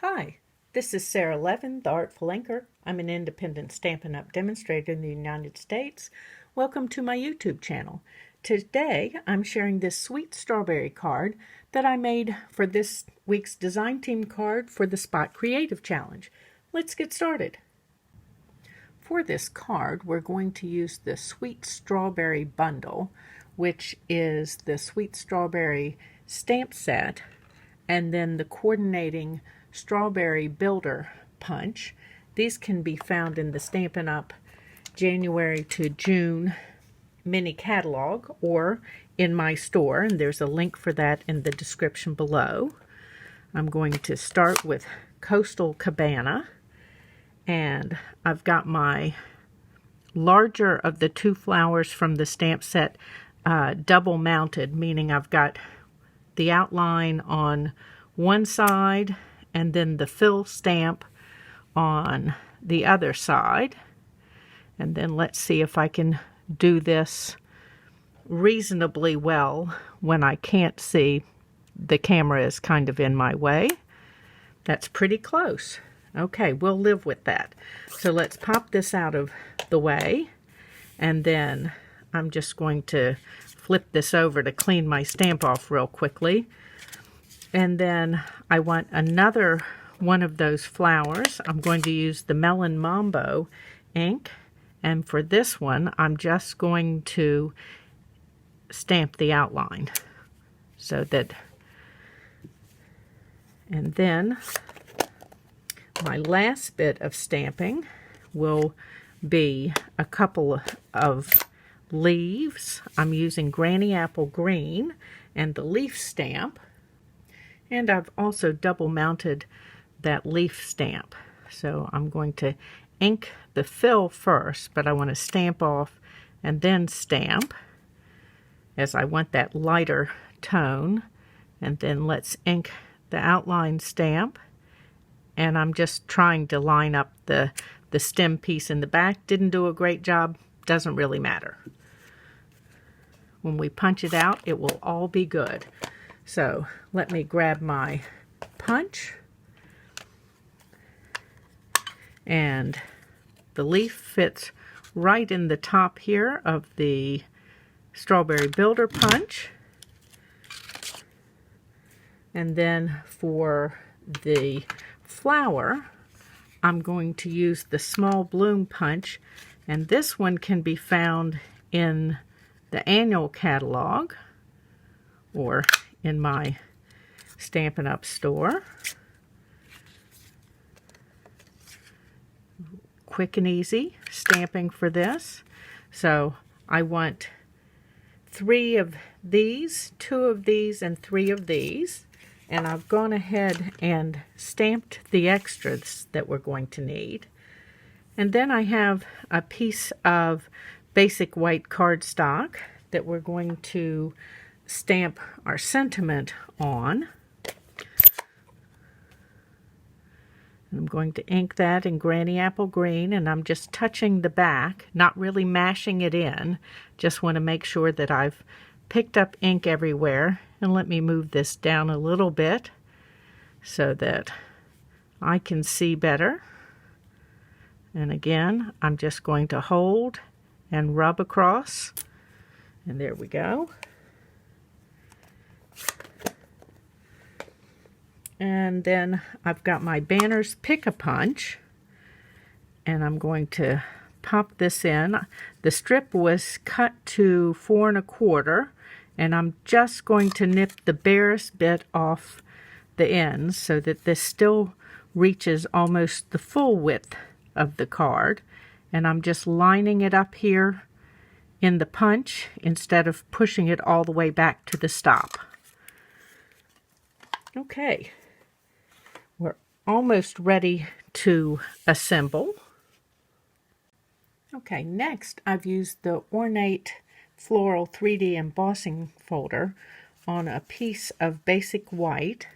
Hi, this is Sara Levin, the Artful Inker. I'm an independent Stampin' Up! Demonstrator in the United States. Welcome to my YouTube channel. Today I'm sharing this sweet strawberry card that I made for this week's design team card for the Spot Creative Challenge. Let's get started. For this card, we're going to use the Sweet Strawberry Bundle, which is the Sweet Strawberry stamp set, and then the coordinating Strawberry Builder Punch. These can be found in the Stampin' Up! January to June mini catalog or in my store, and there's a link for that in the description below. I'm going to start with Coastal Cabana, and I've got my larger of the two flowers from the stamp set double mounted, meaning I've got the outline on one side and then the fill stamp on the other side. And then let's see if I can do this reasonably well when I can't see. The camera is kind of in my way. That's pretty close. Okay, we'll live with that. So let's pop this out of the way, and then I'm just going to flip this over to clean my stamp off real quickly. And then I want another one of those flowers. I'm going to use the Melon Mambo ink, and for this one I'm just going to stamp the outline so that, and then my last bit of stamping will be a couple of leaves. I'm using Granny Apple Green and the leaf stamp. And I've also double mounted that leaf stamp. So I'm going to ink the fill first, but I want to stamp off and then stamp, as I want that lighter tone. And then let's ink the outline stamp. And I'm just trying to line up the stem piece in the back. Didn't do a great job, doesn't really matter. When we punch it out, it will all be good. So let me grab my punch, and the leaf fits right in the top here of the Strawberry Builder Punch. And then for the flower, I'm going to use the Small Bloom Punch, and this one can be found in the annual catalog or in my Stampin' Up! Store. Quick and easy stamping for this. So I want 3 of these, 2 of these, and 3 of these. And I've gone ahead and stamped the extras that we're going to need. And then I have a piece of basic white cardstock that we're going to stamp our sentiment on. I'm going to ink that in Granny Apple Green, and I'm just touching the back, not really mashing it in. Just want to make sure that I've picked up ink everywhere. And let me move this down a little bit so that I can see better. And again, I'm just going to hold and rub across. And there we go. And then I've got my Banners Pick-a-Punch, and I'm going to pop this in. The strip was cut to 4 1/4, and I'm just going to nip the barest bit off the ends so that this still reaches almost the full width of the card. And I'm just lining it up here in the punch instead of pushing it all the way back to the stop. Okay. We're almost ready to assemble. Okay, next I've used the Ornate Floral 3D Embossing folder on a piece of basic white.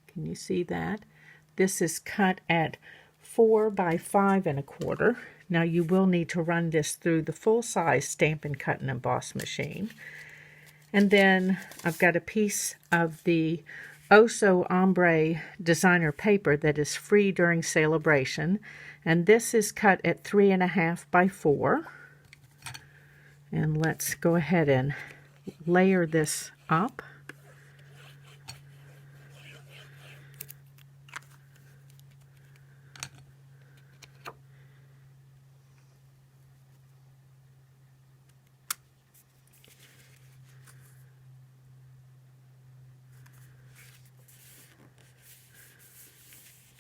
Can you see that? This is cut at 4 by 5 1/4. Now you will need to run this through the full-size Stampin' Cut and Emboss machine. And then I've got a piece of the Oh So Ombre designer paper that is free during celebration. And this is cut at 3.5 by 4. And let's go ahead and layer this up.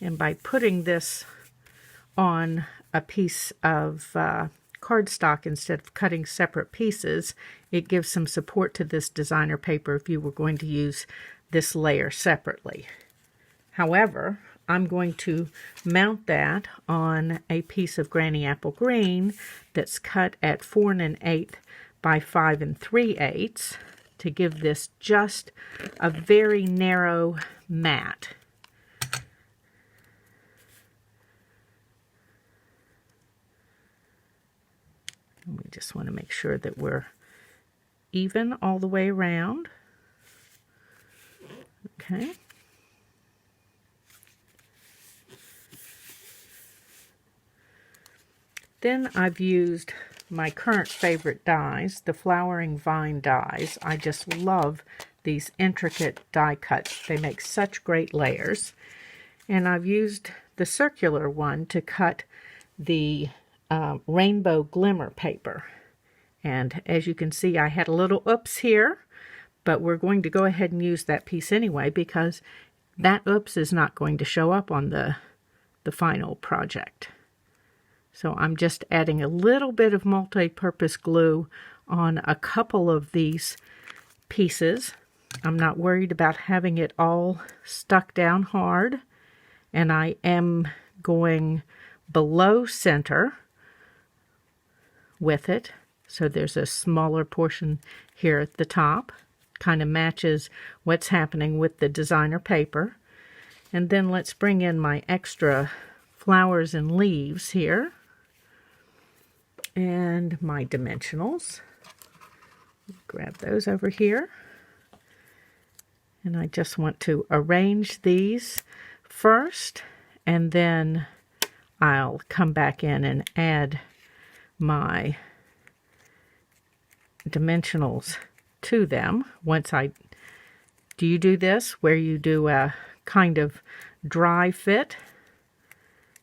And by putting this on a piece of cardstock instead of cutting separate pieces, it gives some support to this designer paper if you were going to use this layer separately. However, I'm going to mount that on a piece of Granny Apple Green that's cut at 4 1/8 by 5 3/8 to give this just a very narrow mat. We just want to make sure that we're even all the way around. Okay. Then I've used my current favorite dies, the Flowering Vine dies. I just love these intricate die cuts. They make such great layers. And I've used the circular one to cut the rainbow glimmer paper. And as you can see, I had a little oops here, but we're going to go ahead and use that piece anyway because that oops is not going to show up on the final project. So I'm just adding a little bit of multi-purpose glue on a couple of these pieces. I'm not worried about having it all stuck down hard, and I am going below center with it. So there's a smaller portion here at the top. Kind of matches what's happening with the designer paper. And then let's bring in my extra flowers and leaves here. And my dimensionals. Grab those over here. And I just want to arrange these first, and then I'll come back in and add my dimensionals to them. Do you do this where you do a kind of dry fit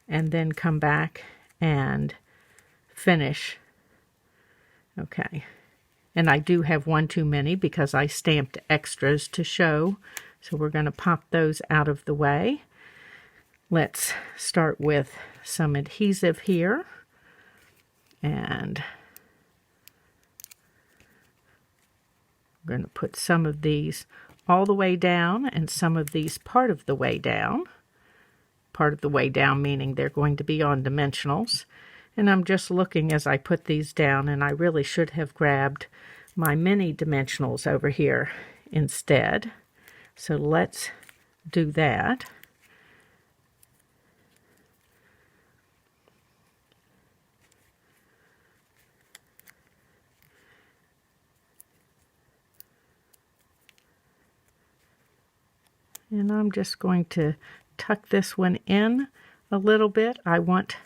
and then come back and finish? Okay. And I do have one too many because I stamped extras to show. So we're going to pop those out of the way. Let's start with some adhesive here. And I'm going to put some of these all the way down and some of these part of the way down. Part of the way down meaning they're going to be on dimensionals. And I'm just looking as I put these down, and I really should have grabbed my mini dimensionals over here instead. So let's do that. And I'm just going to tuck this one in a little bit. I want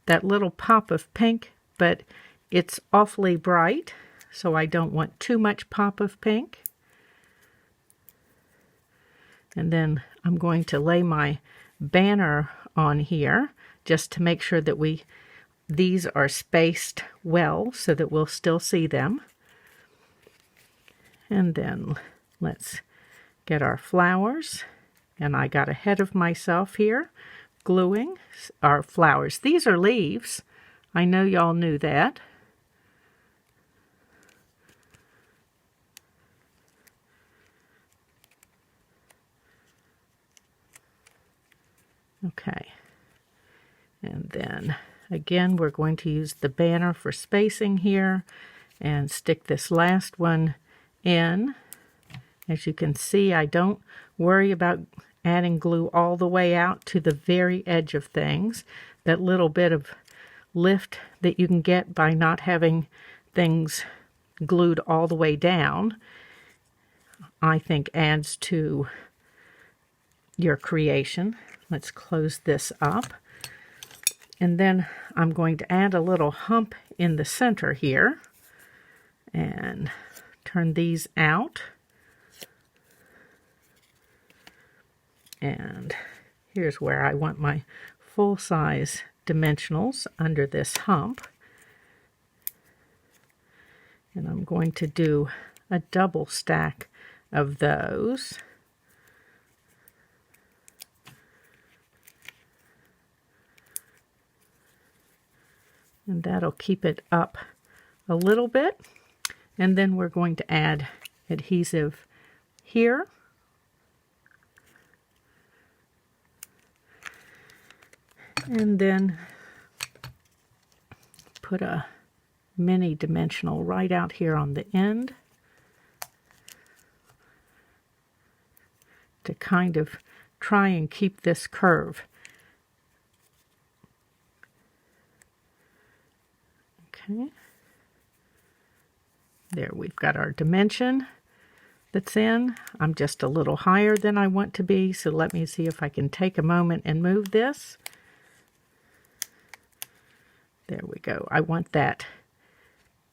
that little pop of pink, but it's awfully bright, so I don't want too much pop of pink. And then I'm going to lay my banner on here just to make sure that these are spaced well so that we'll still see them. And then let's get our flowers. And I got ahead of myself here, gluing our flowers. These are leaves. I know y'all knew that. Okay. And then again, we're going to use the banner for spacing here and stick this last one in. As you can see, I don't worry about adding glue all the way out to the very edge of things. That little bit of lift that you can get by not having things glued all the way down, I think adds to your creation. Let's close this up. And then I'm going to add a little hump in the center here and turn these out. And here's where I want my full-size dimensionals under this hump. And I'm going to do a double stack of those. And that'll keep it up a little bit. And then we're going to add adhesive here. And then put a mini dimensional right out here on the end to kind of try and keep this curve. Okay. There, we've got our dimension that's in. I'm just a little higher than I want to be, so let me see if I can take a moment and move this. There we go. I want that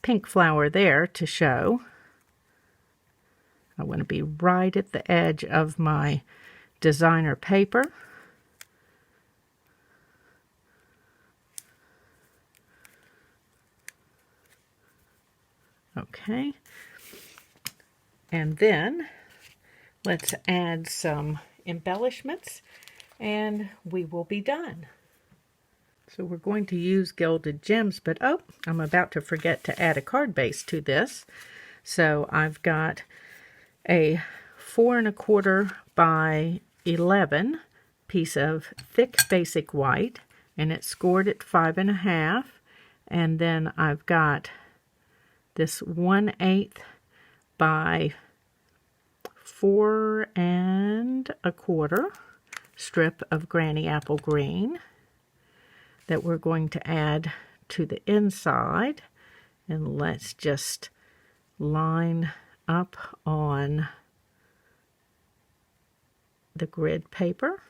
pink flower there to show. I want to be right at the edge of my designer paper. Okay. And then let's add some embellishments and we will be done. So we're going to use gilded gems, but oh, I'm about to forget to add a card base to this. So I've got a 4 1/4 by 11 piece of thick basic white, and it's scored at 5 1/2. And then I've got this 1/8 by 4 1/4 strip of Granny Apple Green that we're going to add to the inside. And let's just line up on the grid paper.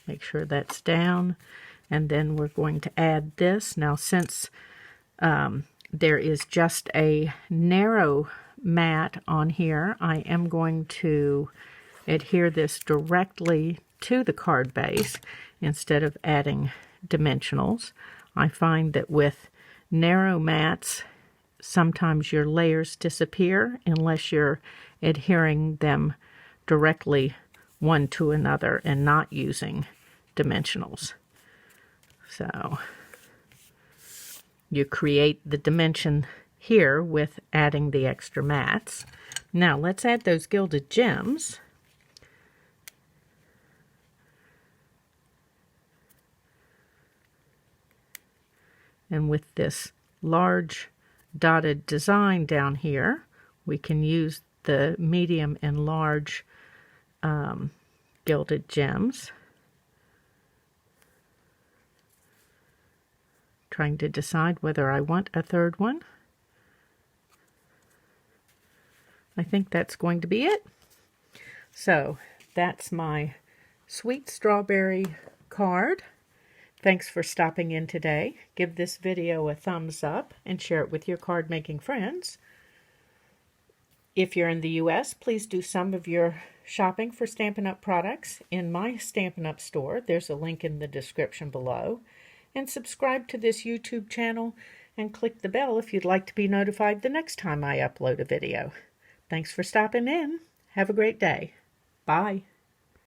Make sure that's down. And then we're going to add this. Now, since there is just a narrow mat on here, I am going to adhere this directly to the card base instead of adding dimensionals. I find that with narrow mats, sometimes your layers disappear unless you're adhering them directly one to another and not using dimensionals. So you create the dimension here with adding the extra mats. Now let's add those gilded gems. And with this large dotted design down here, we can use the medium and large gilded gems. Trying to decide whether I want a third one. I think that's going to be it. So that's my sweet strawberry card. Thanks for stopping in today. Give this video a thumbs up and share it with your card making friends. If you're in the US, please do some of your shopping for Stampin' Up! Products in my Stampin' Up! Store. There's a link in the description below. And subscribe to this YouTube channel and click the bell if you'd like to be notified the next time I upload a video. Thanks for stopping in. Have a great day. Bye.